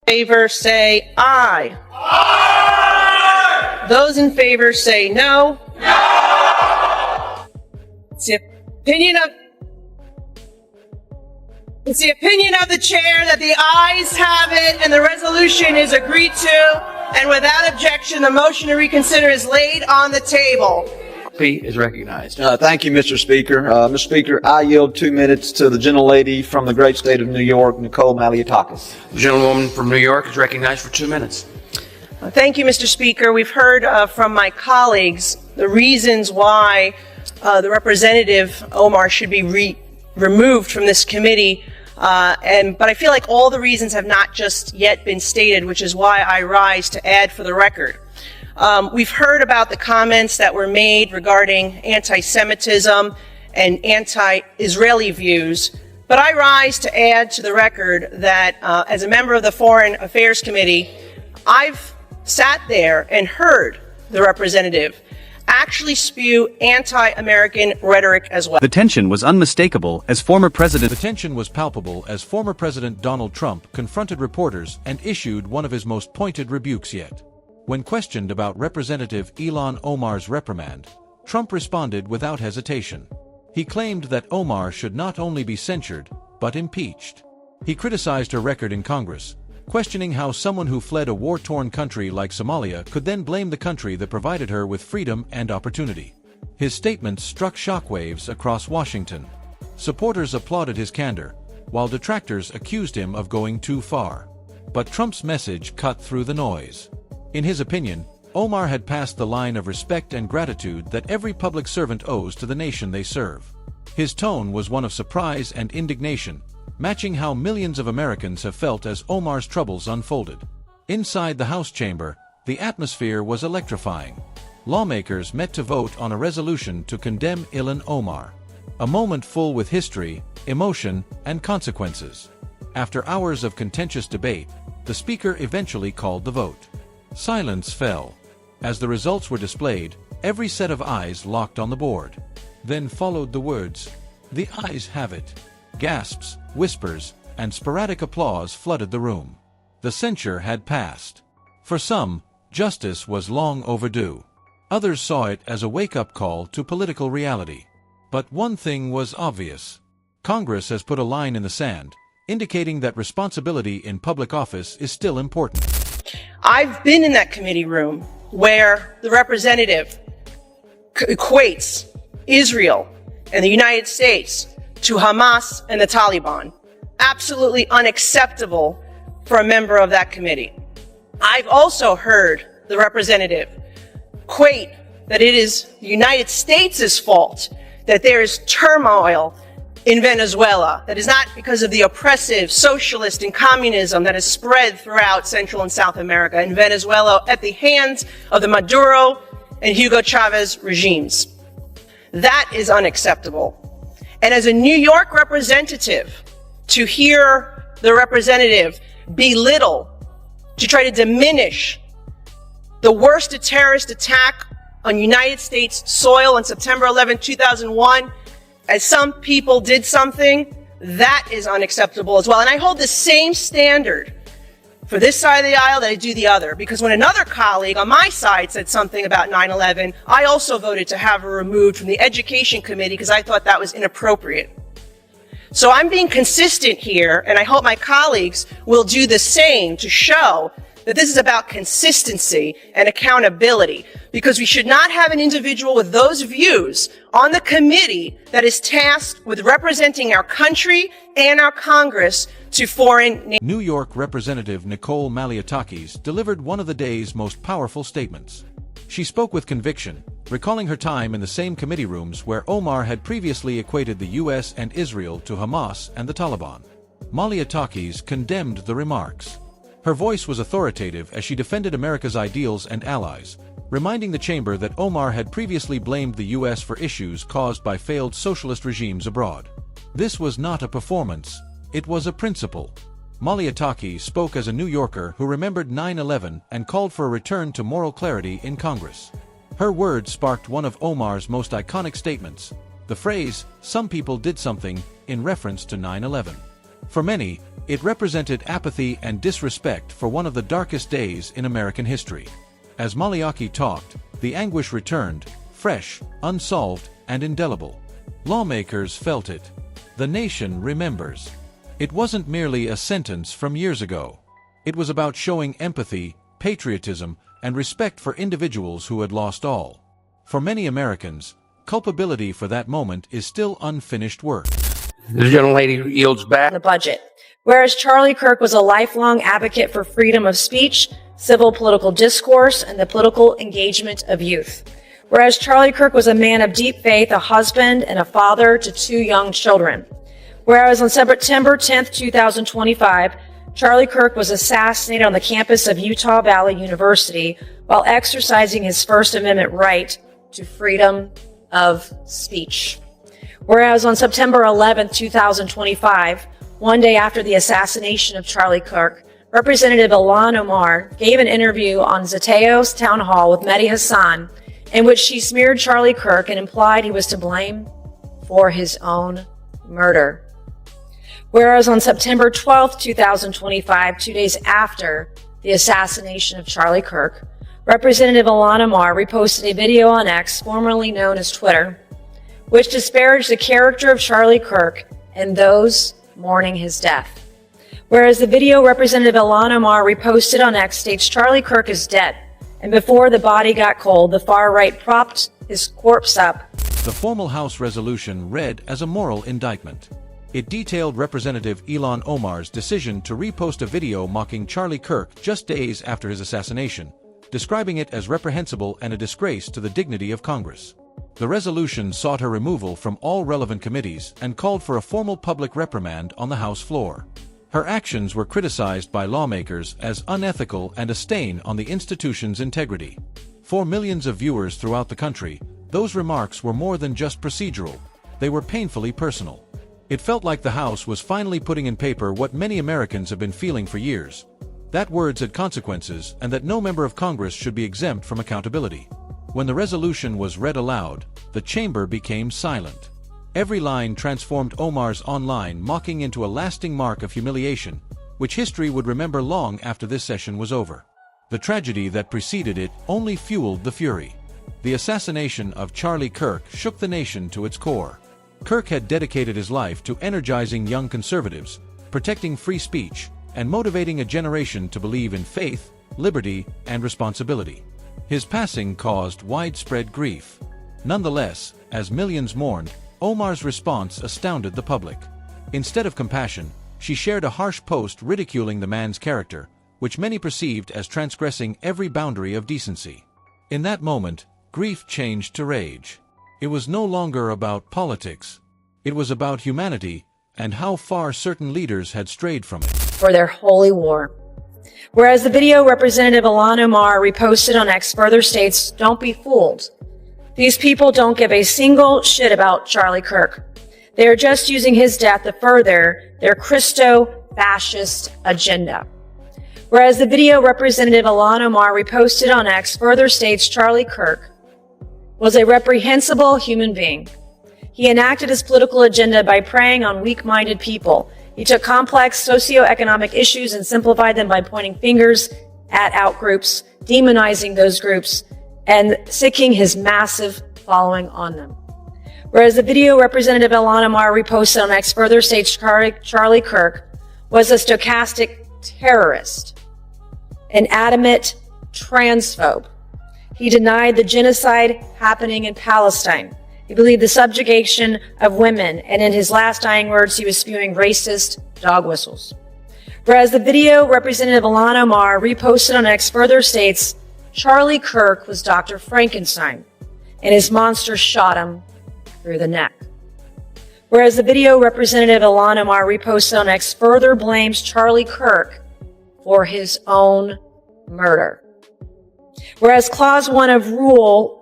favor say aye. Aye. Those in favor say no. No. It's the opinion of the chair that the ayes have it and the resolution is agreed to, and without objection, the motion to reconsider is laid on the table. Is recognized. Thank you, Mr. Speaker. Mr. Speaker, I yield 2 minutes to the gentlelady from the great state of New York, Nicole Malliotakis. The gentlewoman from New York is recognized for 2 minutes. Thank you, Mr. Speaker. We've heard from my colleagues the reasons why the Representative Omar should be removed from this committee, but I feel like all the reasons have not just yet been stated, which is why I rise to add for the record. We've heard about the comments that were made regarding anti-Semitism and anti-Israeli views, but I rise to add to the record that as a member of the Foreign Affairs Committee, I've sat there and heard the representative actually spew anti-American rhetoric as well. The tension was unmistakable as former President The tension was palpable as former President Donald Trump confronted reporters and issued one of his most pointed rebukes yet. When questioned about Representative Ilhan Omar's reprimand, Trump responded without hesitation. He claimed that Omar should not only be censured, but impeached. He criticized her record in Congress, questioning how someone who fled a war-torn country like Somalia could then blame the country that provided her with freedom and opportunity. His statements struck shockwaves across Washington. Supporters applauded his candor, while detractors accused him of going too far. But Trump's message cut through the noise. In his opinion, Omar had passed the line of respect and gratitude that every public servant owes to the nation they serve. His tone was one of surprise and indignation, matching how millions of Americans have felt as Omar's troubles unfolded. Inside the House chamber, the atmosphere was electrifying. Lawmakers met to vote on a resolution to condemn Ilhan Omar. A moment full with history, emotion, and consequences. After hours of contentious debate, the Speaker eventually called the vote. Silence fell. As the results were displayed, every set of eyes locked on the board. Then followed the words, "The ayes have it." Gasps, whispers, and sporadic applause flooded the room. The censure had passed. For some, justice was long overdue. Others saw it as a wake-up call to political reality. But one thing was obvious. Congress has put a line in the sand, indicating that responsibility in public office is still important. I've been in that committee room where the representative equates Israel and the United States to Hamas and the Taliban. Absolutely unacceptable for a member of that committee. I've also heard the representative equate that it is the United States' fault that there is turmoil in Venezuela. That is not because of the oppressive socialist and communism that has spread throughout Central and South America and Venezuela at the hands of the Maduro and Hugo Chavez regimes. That is unacceptable. And as a New York representative, to hear the representative belittle, to try to diminish the worst terrorist attack on United States soil on September 11, 2001, as some people did something, that is unacceptable as well. And I hold the same standard for this side of the aisle that I do the other, because when another colleague on my side said something about 9/11, I also voted to have her removed from the Education Committee because I thought that was inappropriate. So I'm being consistent here, and I hope my colleagues will do the same to show that this is about consistency and accountability, because we should not have an individual with those views on the committee that is tasked with representing our country and our Congress to foreign nations. New York Representative Nicole Malliotakis delivered one of the day's most powerful statements. She spoke with conviction, recalling her time in the same committee rooms where Omar had previously equated the U.S. and Israel to Hamas and the Taliban. Malliotakis condemned the remarks. Her voice was authoritative as she defended America's ideals and allies, reminding the chamber that Omar had previously blamed the U.S. for issues caused by failed socialist regimes abroad. This was not a performance, it was a principle. Malliotakis spoke as a New Yorker who remembered 9/11 and called for a return to moral clarity in Congress. Her words sparked one of Omar's most iconic statements, the phrase, "some people did something," in reference to 9/11. For many, it represented apathy and disrespect for one of the darkest days in American history. As Maliaki talked, the anguish returned, fresh, unsolved, and indelible. Lawmakers felt it. The nation remembers. It wasn't merely a sentence from years ago. It was about showing empathy, patriotism, and respect for individuals who had lost all. For many Americans, culpability for that moment is still unfinished work. The gentlelady yields back. The budget. Whereas Charlie Kirk was a lifelong advocate for freedom of speech, civil political discourse, and the political engagement of youth. Whereas Charlie Kirk was a man of deep faith, a husband, and a father to 2 young children. Whereas on September 10th, 2025, Charlie Kirk was assassinated on the campus of Utah Valley University while exercising his First Amendment right to freedom of speech. Whereas on September 11th, 2025, one day after the assassination of Charlie Kirk, Representative Ilhan Omar gave an interview on Zateo's town hall with Mehdi Hassan in which she smeared Charlie Kirk and implied he was to blame for his own murder. Whereas on September 12th, 2025, 2 days after the assassination of Charlie Kirk, Representative Ilhan Omar reposted a video on X, formerly known as Twitter, which disparaged the character of Charlie Kirk and those mourning his death. Whereas the video Representative Ilhan Omar reposted on X states Charlie Kirk is dead, and before the body got cold, the far right propped his corpse up. The formal House resolution read as a moral indictment. It detailed Representative Ilhan Omar's decision to repost a video mocking Charlie Kirk just days after his assassination, describing it as reprehensible and a disgrace to the dignity of Congress. The resolution sought her removal from all relevant committees and called for a formal public reprimand on the House floor. Her actions were criticized by lawmakers as unethical and a stain on the institution's integrity. For millions of viewers throughout the country, those remarks were more than just procedural. They were painfully personal. It felt like the House was finally putting in paper what many Americans have been feeling for years: that words had consequences and that no member of Congress should be exempt from accountability. When the resolution was read aloud, the chamber became silent. Every line transformed Omar's online mocking into a lasting mark of humiliation, which history would remember long after this session was over. The tragedy that preceded it only fueled the fury. The assassination of Charlie Kirk shook the nation to its core. Kirk had dedicated his life to energizing young conservatives, protecting free speech, and motivating a generation to believe in faith, liberty, and responsibility. His passing caused widespread grief. Nonetheless, as millions mourned, Omar's response astounded the public. Instead of compassion, she shared a harsh post ridiculing the man's character, which many perceived as transgressing every boundary of decency. In that moment, grief changed to rage. It was no longer about politics. It was about humanity and how far certain leaders had strayed from it. For their holy war. Whereas the video Representative Ilhan Omar reposted on X further states, don't be fooled. These people don't give a single shit about Charlie Kirk. They are just using his death to further their Christo-fascist agenda. Whereas the video Representative Ilhan Omar reposted on X further states Charlie Kirk was a reprehensible human being. He enacted his political agenda by preying on weak-minded people. He took complex socioeconomic issues and simplified them by pointing fingers at outgroups, demonizing those groups, and siccing his massive following on them. Whereas the video Representative Ilhan Omar reposted on X further states Charlie Kirk was a stochastic terrorist, an adamant transphobe. He denied the genocide happening in Palestine. He believed the subjugation of women, and in his last dying words, he was spewing racist dog whistles. Whereas the video Representative Ilhan Omar reposted on X further states, Charlie Kirk was Dr. Frankenstein, and his monster shot him through the neck. Whereas the video Representative Ilhan Omar reposted on X further blames Charlie Kirk for his own murder. Whereas Clause 1 of Rule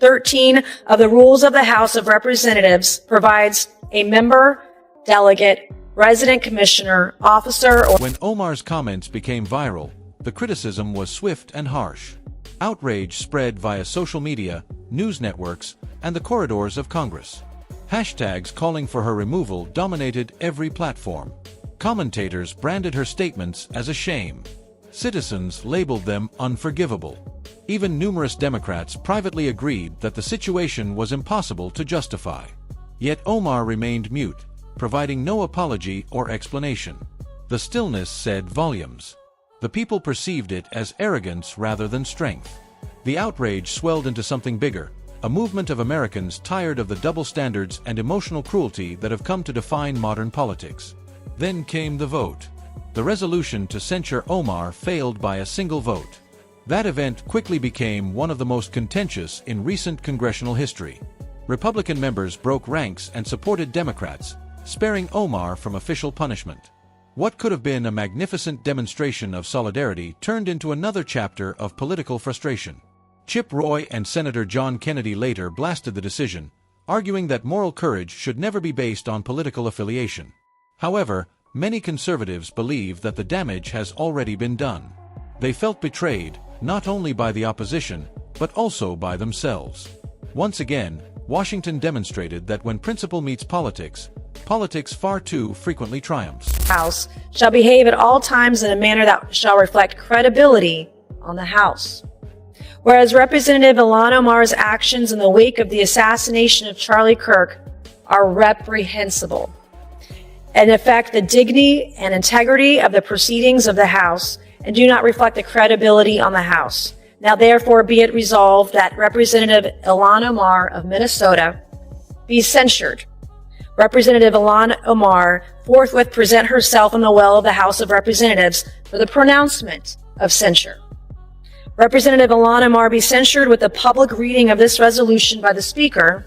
13 of the Rules of the House of Representatives provides a member, delegate, resident commissioner, officer, or... When Omar's comments became viral, the criticism was swift and harsh. Outrage spread via social media, news networks, and the corridors of Congress. Hashtags calling for her removal dominated every platform. Commentators branded her statements as a shame. Citizens labeled them unforgivable. Even numerous Democrats privately agreed that the situation was impossible to justify. Yet Omar remained mute, providing no apology or explanation. The stillness said volumes. The people perceived it as arrogance rather than strength. The outrage swelled into something bigger, a movement of Americans tired of the double standards and emotional cruelty that have come to define modern politics. Then came the vote. The resolution to censure Omar failed by a single vote. That event quickly became one of the most contentious in recent congressional history. Republican members broke ranks and supported Democrats, sparing Omar from official punishment. What could have been a magnificent demonstration of solidarity turned into another chapter of political frustration. Chip Roy and Senator John Kennedy later blasted the decision, arguing that moral courage should never be based on political affiliation. However, many conservatives believe that the damage has already been done. They felt betrayed, not only by the opposition, but also by themselves. Once again, Washington demonstrated that when principle meets politics, politics far too frequently triumphs. House shall behave at all times in a manner that shall reflect credibility on the House. Whereas Representative Ilhan Omar's actions in the wake of the assassination of Charlie Kirk are reprehensible and affect the dignity and integrity of the proceedings of the House and do not reflect the credibility on the House. Now therefore be it resolved that Representative Ilhan Omar of Minnesota be censured. Representative Ilhan Omar forthwith present herself in the well of the House of Representatives for the pronouncement of censure. Representative Ilhan Omar be censured with the public reading of this resolution by the Speaker,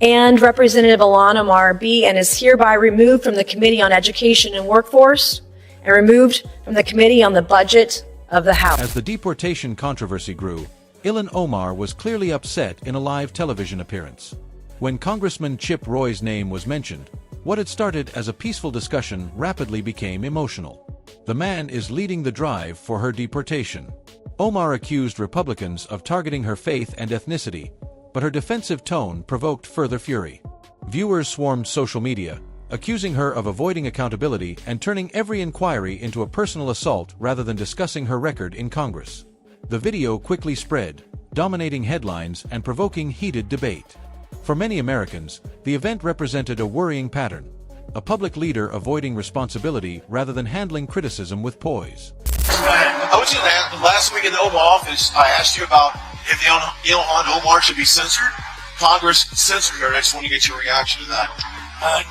and Representative Ilhan Omar be and is hereby removed from the Committee on Education and Workforce and removed from the Committee on the Budget of the House. As the deportation controversy grew, Ilhan Omar was clearly upset in a live television appearance. When Congressman Chip Roy's name was mentioned, what had started as a peaceful discussion rapidly became emotional. The man is leading the drive for her deportation. Omar accused Republicans of targeting her faith and ethnicity, but her defensive tone provoked further fury. Viewers swarmed social media, accusing her of avoiding accountability and turning every inquiry into a personal assault rather than discussing her record in Congress. The video quickly spread, dominating headlines and provoking heated debate. For many Americans, the event represented a worrying pattern, a public leader avoiding responsibility rather than handling criticism with poise. I was going to ask, last week in the Oval Office, I asked you about if Ilhan Omar should be censored. Congress censored her. I just want to get your reaction to that.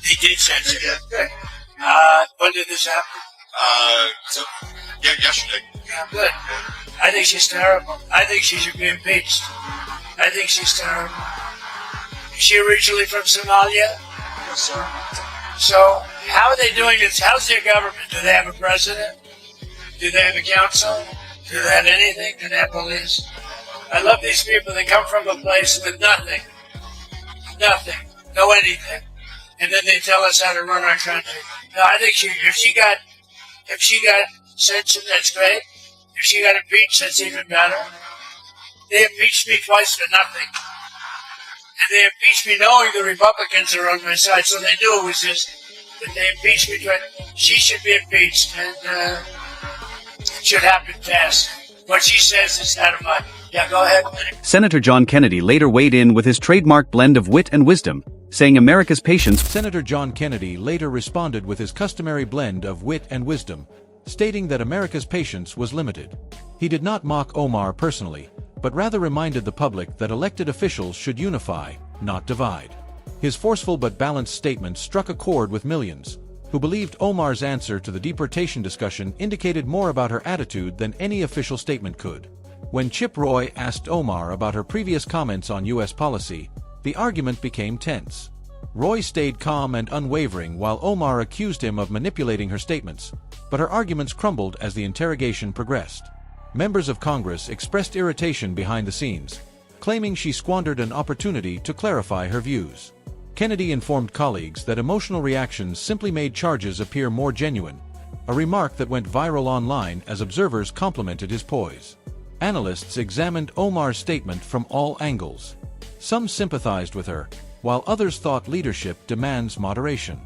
They did censor it. When did this happen? Yesterday. Yeah, good. I think she's terrible. I think she should be impeached. I think she's terrible. Is she originally from Somalia? Yes, sir. So, how are they doing this? How's their government? Do they have a president? Do they have a council? Do they have anything? Do they have police? I love these people. They come from a place with nothing. Nothing. No anything. And then they tell us how to run our country. No, I think if she got censored, that's great. If she got impeached, that's even better. They impeached me twice for nothing. And they impeached me knowing the Republicans are on my side, so they knew it was just that they impeached me. She should be impeached, and it should happen fast. What she says is out of my... Yeah, go ahead. Senator John Kennedy later weighed in with his trademark blend of wit and wisdom, saying America's patience. Senator John Kennedy later responded with his customary blend of wit and wisdom, stating that America's patience was limited. He did not mock Omar personally, but rather reminded the public that elected officials should unify, not divide. His forceful but balanced statement struck a chord with millions, who believed Omar's answer to the deportation discussion indicated more about her attitude than any official statement could. When Chip Roy asked Omar about her previous comments on U.S. policy, the argument became tense. Roy stayed calm and unwavering while Omar accused him of manipulating her statements, but her arguments crumbled as the interrogation progressed. Members of Congress expressed irritation behind the scenes, claiming she squandered an opportunity to clarify her views. Kennedy informed colleagues that emotional reactions simply made charges appear more genuine, a remark that went viral online as observers complimented his poise. Analysts examined Omar's statement from all angles. Some sympathized with her, while others thought leadership demands moderation.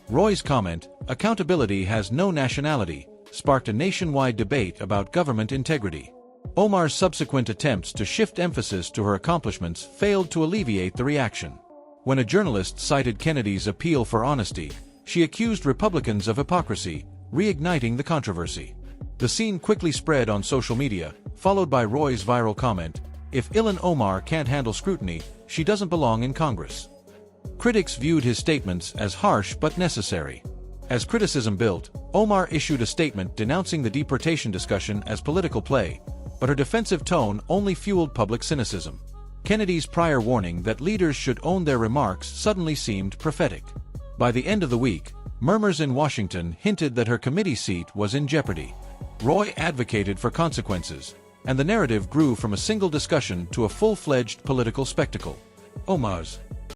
Roy's comment, "Accountability has no nationality," sparked a nationwide debate about government integrity. Omar's subsequent attempts to shift emphasis to her accomplishments failed to alleviate the reaction. When a journalist cited Kennedy's appeal for honesty, she accused Republicans of hypocrisy, reigniting the controversy. The scene quickly spread on social media, followed by Roy's viral comment, "If Ilhan Omar can't handle scrutiny, she doesn't belong in Congress." Critics viewed his statements as harsh but necessary. As criticism built, Omar issued a statement denouncing the deportation discussion as political play, but her defensive tone only fueled public cynicism. Kennedy's prior warning that leaders should own their remarks suddenly seemed prophetic. By the end of the week, murmurs in Washington hinted that her committee seat was in jeopardy. Roy advocated for consequences, and the narrative grew from a single discussion to a full-fledged political spectacle. Omar's